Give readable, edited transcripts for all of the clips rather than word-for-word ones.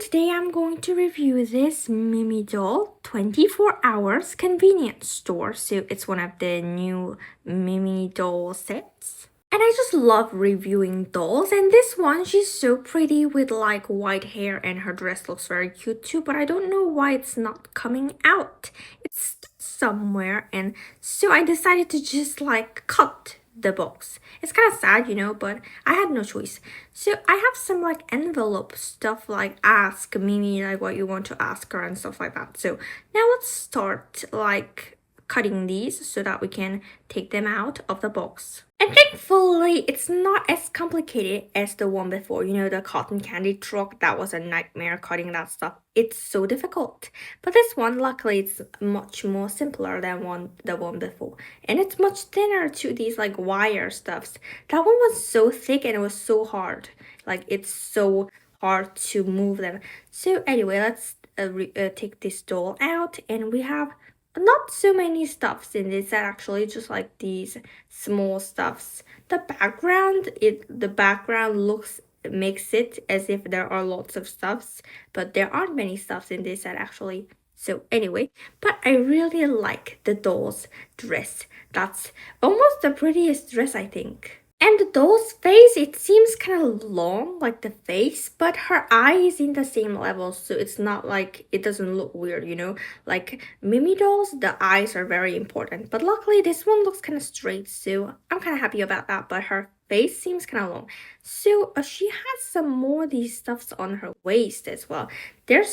today I'm going to review this Mimi doll 24 hours convenience store. So it's one of the new Mimi doll sets. And I just love reviewing dolls, and this one, she's so pretty with like white hair and her dress looks very cute too, but I don't know why it's not coming out. It's stuck somewhere, and so I decided to just like cut the box. It's kind of sad, but I had no choice. So I have some like envelope stuff, like ask Mimi like what you want to ask her and stuff like that. So now let's start like cutting these so that we can take them out of the box. And thankfully, it's not as complicated as the one before. The cotton candy truck, that was a nightmare cutting that stuff. It's so difficult. But this one, luckily, it's much more simpler than the one before. And it's much thinner too, these like wire stuffs. That one was so thick and it was so hard. Like, it's so hard to move them. So anyway, let's take this doll out, and we have not so many stuffs in this set, actually, just like these small stuffs. The background makes it as if there are lots of stuffs, but there aren't many stuffs in this set actually. So anyway, but I really like the doll's dress. That's almost the prettiest dress, I think. And the doll's face, it seems kind of long, like the face, but her eye is in the same level, so it's not like, it doesn't look weird, Like Mimi dolls, the eyes are very important, but luckily this one looks kind of straight, so I'm kind of happy about that, but her face seems kind of long. So she has some more of these stuffs on her waist as well. There are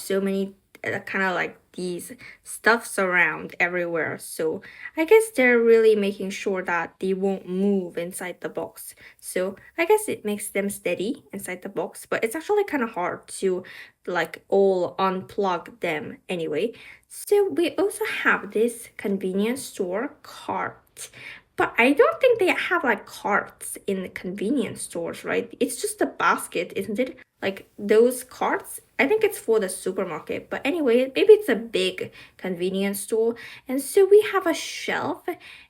so many kind of like these stuffs around everywhere, so I guess they're really making sure that they won't move inside the box. So I guess it makes them steady inside the box, but it's actually kind of hard to like all unplug them anyway. So we also have this convenience store cart. But I don't think they have like carts in the convenience stores, right? It's just a basket, isn't it? Like those carts, I think it's for the supermarket. But anyway, maybe it's a big convenience store. And so we have a shelf,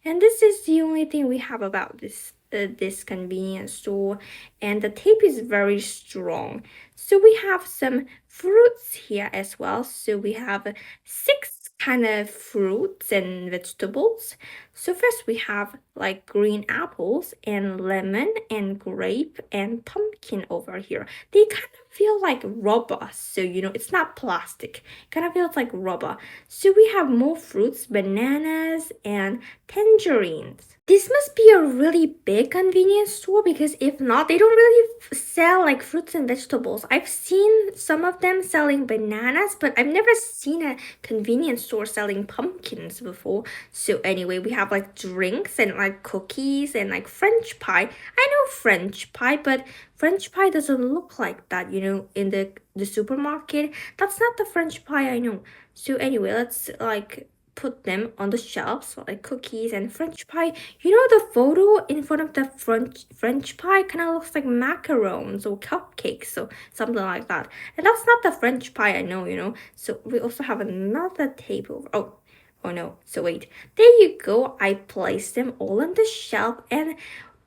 and this is the only thing we have about this convenience store, and the tape is very strong. So we have some fruits here as well. So we have 6 kind of fruits and vegetables. So first we have like green apples and lemon and grape and pumpkin over here. They kind of feel like rubber, so it's not plastic. It kind of feels like rubber. So we have more fruits, bananas and tangerines. This must be a really big convenience store, because if not, they don't really sell like fruits and vegetables. I've seen some of them selling bananas, but I've never seen a convenience store selling pumpkins before. So anyway, we have like drinks and like cookies and like French pie. I know French pie, but French pie doesn't look like that, in the supermarket. That's not the French pie I know. So anyway, let's like put them on the shelves, like cookies and French pie. The photo in front of the French pie kind of looks like macarons or cupcakes, so something like that. And that's not the French pie I know. So we also have another table. Oh no, so wait, there you go. I placed them all on the shelf, and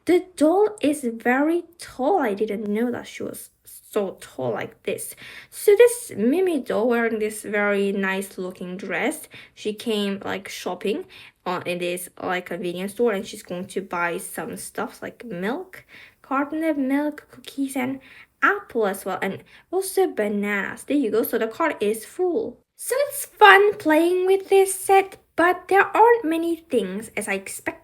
the doll is very tall. I didn't know that she was so tall like this. So this Mimi doll wearing this very nice looking dress, she came like shopping in this like convenience store, and she's going to buy some stuff like milk, carton of milk, cookies, and apple as well, and also bananas. There you go. So the cart is full. So it's fun playing with this set, but there aren't many things as I expected.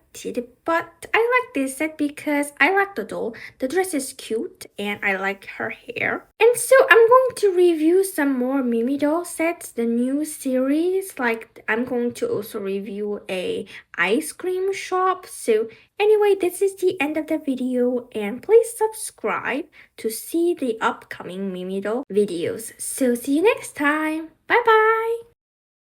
But I like this set because I like the doll. The dress is cute and I like her hair. And so I'm going to review some more Mimi doll sets, the new series. Like I'm going to also review a ice cream shop. So anyway, this is the end of the video, and please subscribe to see the upcoming Mimi doll videos. So see you next time. Bye bye.